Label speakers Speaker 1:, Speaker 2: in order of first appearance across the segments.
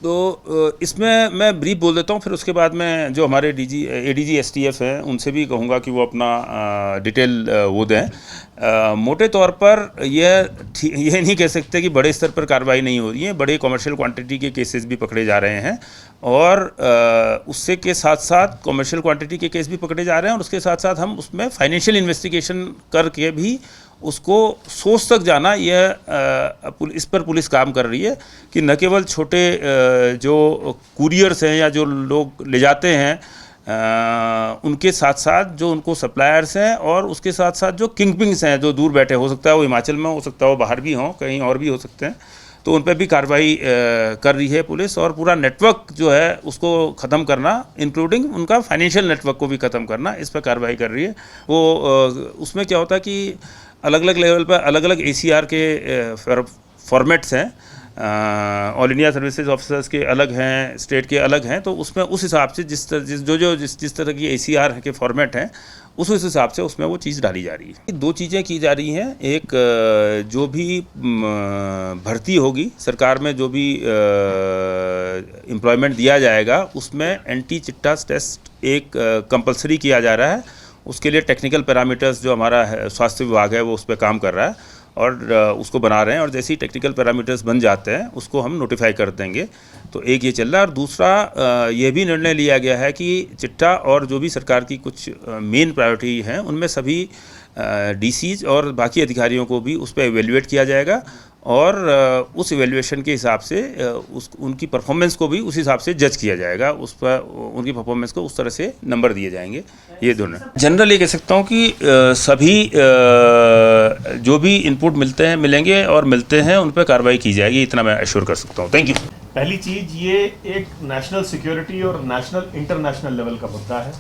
Speaker 1: तो इसमें मैं ब्रीफ बोल देता हूँ, फिर उसके बाद में जो हमारे एडीजी एसटीएफ हैं उनसे भी कहूँगा कि वो अपना डिटेल वो दें। मोटे तौर पर यह नहीं कह सकते कि बड़े स्तर पर कार्रवाई नहीं हो रही है, बड़े कमर्शियल क्वांटिटी के केसेस भी पकड़े जा रहे हैं और उससे के साथ साथ कमर्शियल क्वांटिटी के केस भी पकड़े जा रहे हैं और उसके साथ साथ हम उसमें फाइनेंशियल इन्वेस्टिगेशन करके भी उसको सोर्स तक जाना, यह इस पर पुलिस काम कर रही है कि न केवल छोटे जो कुरियर्स हैं या जो लोग ले जाते हैं उनके साथ साथ जो उनको सप्लायर्स हैं और उसके साथ साथ जो किंगपिंग्स हैं जो दूर बैठे, हो सकता है वो हिमाचल में हो सकता है वो बाहर भी हों, कहीं और भी हो सकते हैं, तो उन पर भी कार्रवाई कर रही है पुलिस और पूरा नेटवर्क जो है उसको ख़त्म करना, इंक्लूडिंग उनका फाइनेंशियल नेटवर्क को भी ख़त्म करना, इस पर कार्रवाई कर रही है। वो उसमें क्या होता है कि अलग अलग लेवल पर अलग अलग ACR के फॉर्मेट्स हैं, ऑल इंडिया सर्विसेज ऑफिसर्स के अलग हैं, स्टेट के अलग हैं, तो उसमें उस हिसाब से जिस तरह की ACR के फॉर्मेट हैं उस हिसाब से उसमें वो चीज़ डाली जा रही है। दो चीज़ें की जा रही हैं, एक जो भी भर्ती होगी सरकार में, जो भी एम्प्लॉयमेंट दिया जाएगा उसमें एंटी चिट्टा टेस्ट एक कंपलसरी किया जा रहा है। उसके लिए टेक्निकल पैरामीटर्स जो हमारा स्वास्थ्य विभाग है वो उस पर काम कर रहा है और उसको बना रहे हैं और जैसे ही टेक्निकल पैरामीटर्स बन जाते हैं उसको हम नोटिफाई कर देंगे। तो एक ये चल रहा है और दूसरा ये भी निर्णय लिया गया है कि चिट्टा और जो भी सरकार की कुछ मेन प्रायोरिटी हैं उनमें सभी DCs और बाकी अधिकारियों को भी उस पर एवेल्युएट किया जाएगा और उस एवेल्युएशन के हिसाब से उनकी परफॉर्मेंस को भी उस हिसाब से जज किया जाएगा, उस पर उनकी परफॉर्मेंस को उस तरह से नंबर दिए जाएंगे। ये दोनों जनरल ये कह सकता हूँ कि सभी जो भी इनपुट मिलेंगे और मिलते हैं उन पर कार्रवाई की जाएगी, इतना मैं एश्योर कर सकता हूँ। Thank you.
Speaker 2: पहली चीज़, ये एक नेशनल सिक्योरिटी और नेशनल इंटरनेशनल लेवल का मुद्दा है।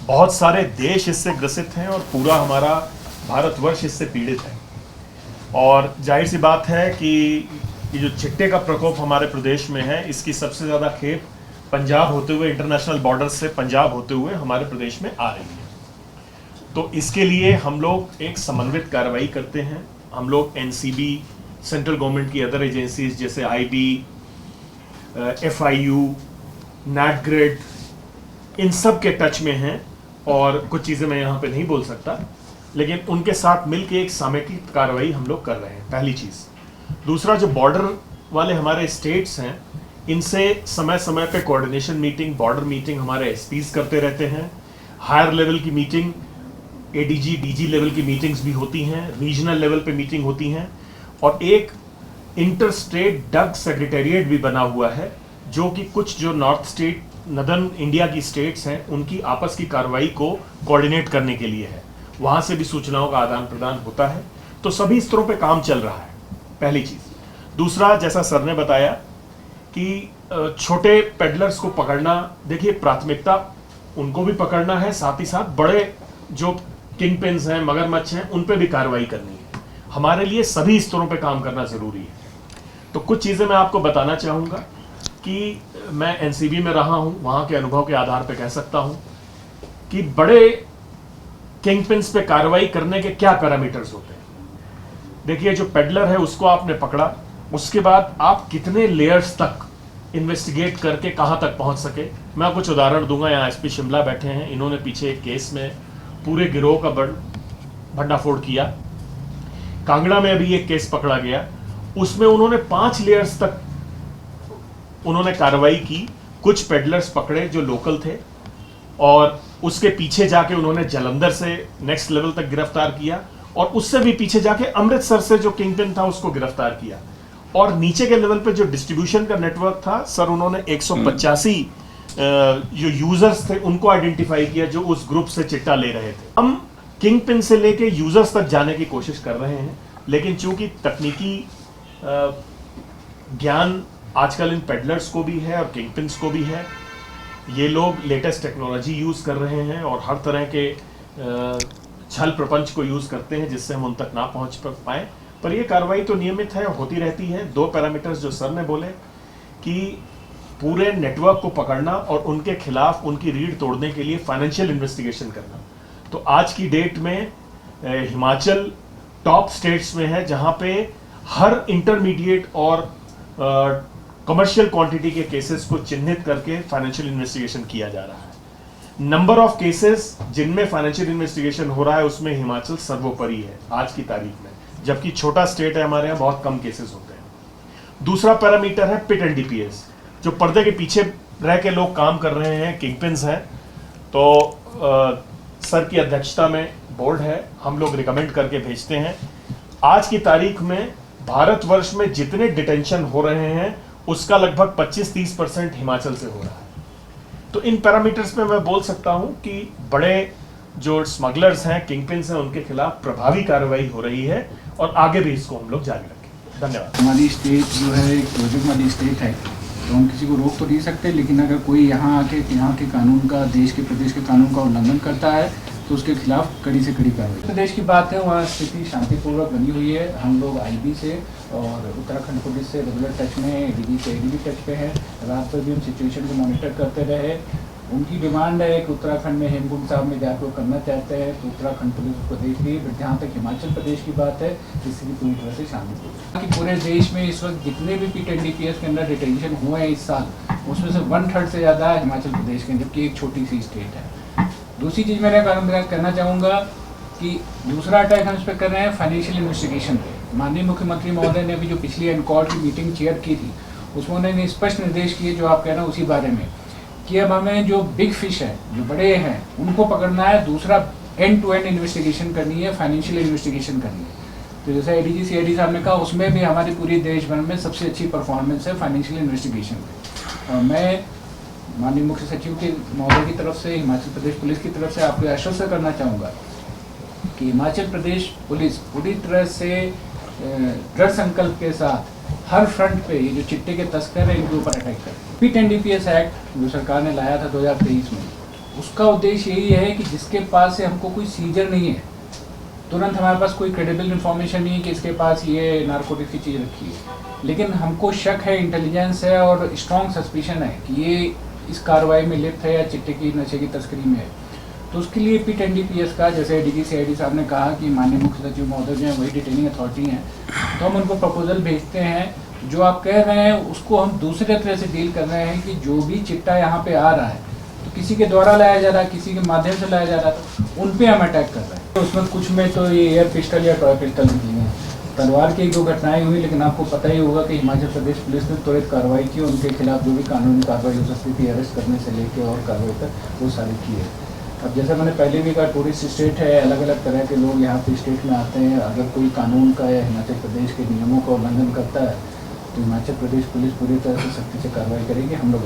Speaker 2: बहुत सारे देश इससे ग्रसित हैं और पूरा हमारा भारतवर्ष इससे पीड़ित है और जाहिर सी बात है कि ये जो चिट्टे का प्रकोप हमारे प्रदेश में है, इसकी सबसे ज़्यादा खेप पंजाब होते हुए, इंटरनेशनल बॉर्डर से पंजाब होते हुए हमारे प्रदेश में आ रही है। तो इसके लिए हम लोग एक समन्वित कार्रवाई करते हैं। हम लोग NCB, सेंट्रल गवर्नमेंट की अदर एजेंसीज जैसे IB, FIU, NATGRID, इन सब के टच में हैं और कुछ चीज़ें मैं यहाँ पे नहीं बोल सकता, लेकिन उनके साथ मिलकर एक समेकित कार्रवाई हम लोग कर रहे हैं, पहली चीज़। दूसरा, जो बॉर्डर वाले हमारे स्टेट्स हैं इनसे समय समय पे कोऑर्डिनेशन मीटिंग, बॉर्डर मीटिंग हमारे SPs करते रहते हैं। हायर लेवल की मीटिंग, ADG DG लेवल की मीटिंग्स भी होती हैं, रीजनल लेवल पे मीटिंग होती हैं और एक इंटर स्टेट डग सेक्रेटेरिएट भी बना हुआ है जो कि कुछ जो नॉर्दर्न इंडिया की स्टेट्स हैं उनकी आपस की कार्रवाई को कोऑर्डिनेट करने के लिए है। वहाँ से भी सूचनाओं का आदान प्रदान होता है। तो सभी स्तरों पे काम चल रहा है, पहली चीज़। दूसरा, जैसा सर ने बताया कि छोटे पेडलर्स को पकड़ना, देखिए प्राथमिकता उनको भी पकड़ना है, साथ ही साथ बड़े जो किंग पिन्स हैं, मगरमच्छ हैं, उन पे भी कार्रवाई करनी है। हमारे लिए सभी स्तरों पे काम करना ज़रूरी है। तो कुछ चीज़ें मैं आपको बताना चाहूँगा कि मैं NCB में रहा हूँ, वहाँ के अनुभव के आधार पर कह सकता हूँ कि बड़े किंग पिन्स पे कार्रवाई करने के क्या पैरामीटर्स होते हैं। देखिए, जो पेडलर है उसको आपने पकड़ा, उसके बाद आप कितने लेयर्स तक इन्वेस्टिगेट करके कहाँ तक पहुँच सके। मैं कुछ उदाहरण दूंगा। यहाँ SP शिमला बैठे हैं, इन्होंने पीछे एक केस में पूरे गिरोह का भंडाफोड़ किया। कांगड़ा में अभी एक केस पकड़ा गया, उसमें उन्होंने 5 लेयर्स तक उन्होंने कार्रवाई की। कुछ पेडलर्स पकड़े जो लोकल थे और उसके पीछे जाके उन्होंने जालंधर से नेक्स्ट लेवल तक गिरफ्तार किया और उससे भी पीछे जाके अमृतसर से जो किंगपिन था उसको गिरफ्तार किया। और नीचे के लेवल पे जो डिस्ट्रीब्यूशन का नेटवर्क था, सर उन्होंने 185 जो यूजर्स थे उनको आइडेंटिफाई किया जो उस ग्रुप से चिट्टा ले रहे थे। हम किंगपिन से लेके यूजर्स तक जाने की कोशिश कर रहे हैं, लेकिन चूंकि तकनीकी ज्ञान आजकल इन पेडलर्स को भी है और किंगपिन्स को भी है, ये लोग लेटेस्ट टेक्नोलॉजी यूज़ कर रहे हैं और हर तरह के छल प्रपंच को यूज़ करते हैं जिससे हम उन तक ना पहुंच पाए। पर ये कार्रवाई तो नियमित है, होती रहती है। 2 पैरामीटर्स जो सर ने बोले कि पूरे नेटवर्क को पकड़ना और उनके खिलाफ उनकी रीढ़ तोड़ने के लिए फाइनेंशियल इन्वेस्टिगेशन करना। तो आज की डेट में हिमाचल टॉप स्टेट्स में है जहाँ पे हर इंटरमीडिएट और कमर्शियल क्वांटिटी के केसेस को चिन्हित करके फाइनेंशियल इन्वेस्टिगेशन किया जा रहा है। नंबर ऑफ केसेस जिनमें फाइनेंशियल इन्वेस्टिगेशन हो रहा है उसमें हिमाचल सर्वोपरि है आज की तारीख में, जबकि छोटा स्टेट है, हमारे यहाँ बहुत कम केसेस होते हैं। दूसरा पैरामीटर है पिट एंड डीपीएस, जो पर्दे के पीछे रह के लोग काम कर रहे हैं, किंगपिन्स हैं। तो सर की अध्यक्षता में बोर्ड है, हम लोग रिकमेंड करके भेजते हैं। आज की तारीख में भारतवर्ष में जितने डिटेंशन हो रहे हैं उसका लगभग 25-30% हिमाचल से हो रहा है। तो इन पैरामीटर्स में मैं बोल सकता हूं कि बड़े जो स्मगलर्स हैं, किंगपिन्स हैं, उनके खिलाफ प्रभावी कार्रवाई हो रही है और आगे भी इसको हम लोग जारी रखें। धन्यवाद।
Speaker 3: हमारी स्टेट जो है एक प्रोजेक्ट वाली स्टेट है, तो हम किसी को रोक तो नहीं सकते, लेकिन अगर कोई यहाँ आके यहाँ के कानून का, देश के प्रदेश के कानून का उल्लंघन करता है तो उसके खिलाफ कड़ी से कड़ी कार्रवाई। प्रदेश की बात है, वहाँ स्थिति शांतिपूर्वक बनी हुई है। हम लोग आईबी से और उत्तराखंड पुलिस से रेगुलर टच में, एडीजी से एडीजी टच पे हैं। रात पर भी हम सिचुएशन को मॉनिटर करते रहे। उनकी डिमांड है कि उत्तराखंड में हेमकुंड साहब में जाकर वो करना चाहते हैं, तो उत्तराखंड पुलिस उसको देख रही है। बट जहाँ तक हिमाचल प्रदेश की बात है, स्थिति पूरी तरह से शांतिपूर्ण है। पूरे देश में इस वक्त जितने भी पीट एंड डीपीएस के अंदर डिटेंशन हुए हैं इस साल, उसमें से 1/3 से ज़्यादा हिमाचल प्रदेश के, जबकि एक छोटी सी स्टेट है। दूसरी चीज़ मैंने कहना चाहूँगा कि दूसरा अटैक हम इस पर कर रहे हैं फाइनेंशियल इन्वेस्टिगेशन पे। माननीय मुख्यमंत्री महोदय ने अभी जो पिछली एनकॉर की मीटिंग चेयर की थी, उसमें उन्होंने स्पष्ट निर्देश किए, जो आप कह रहे हैं उसी बारे में, कि अब हमें जो बिग फिश है, जो बड़े हैं, उनको पकड़ना है। दूसरा एंड टू एंड इन्वेस्टिगेशन करनी है, फाइनेंशियल इन्वेस्टिगेशन करनी है। तो जैसे एडीजी सीआईडी साहब ने कहा, उसमें भी हमारी पूरी देश भर में सबसे अच्छी परफॉर्मेंस है फाइनेंशियल इन्वेस्टिगेशन में। और मैं माननीय मुख्य सचिव के महोदय की तरफ से, हिमाचल प्रदेश पुलिस की तरफ से आपको आश्वस्त करना चाहूँगा कि हिमाचल प्रदेश पुलिस पूरी तरह से दृढ़ संकल्प के साथ हर फ्रंट पे ये जो चिट्टे के तस्कर हैं इनके ऊपर अटैक करें। पिट एंड डीपीएस एक्ट जो सरकार ने लाया था 2023 में, उसका उद्देश्य यही है कि जिसके पास से हमको कोई सीजर नहीं है, तुरंत हमारे पास कोई क्रेडिबल इन्फॉर्मेशन नहीं है कि इसके पास ये नारकोटिक की चीज़ रखी है, लेकिन हमको शक है, इंटेलिजेंस है और स्ट्रॉन्ग सस्पिशन है कि ये इस कार्रवाई में लिप्त है या चिट्टे की नशे की तस्करी में है, तो उसके लिए पिट एंड डीपीएस का, जैसे डीजी सीआईडी साहब ने कहा कि माननीय मुख्य सचिव महोदय जो हैं वही डिटेनिंग अथॉरिटी हैं, तो हम उनको प्रपोजल भेजते हैं। जो आप कह रहे हैं उसको हम दूसरे तरह से डील कर रहे हैं कि जो भी चिट्टा यहाँ पे आ रहा है, तो किसी के द्वारा लाया जा रहा है, किसी के माध्यम से लाया जा रहा है, तो उन पे हम अटैक कर रहे हैं। तो उसमें कुछ में तो ये एयर पिस्टल या टॉय पिस्टल निकली हैं, तलवार की 1-2 घटनाएं हुई, लेकिन आपको पता ही होगा कि हिमाचल प्रदेश पुलिस ने त्वरित कार्रवाई की, उनके खिलाफ जो भी कानूनी कार्रवाई हो सकती थी, अरेस्ट करने से लेकर और कार्रवाई तक, वो सारी की है। अब जैसे मैंने पहले भी कहा, टूरिस्ट स्टेट है, अलग अलग तरह के लोग यहाँ पे स्टेट में आते हैं। अगर कोई कानून का या हिमाचल प्रदेश के नियमों का उल्लंघन करता है, तो हिमाचल प्रदेश पुलिस पूरी तरह से सख्ती से कार्रवाई करेगी। हम लोग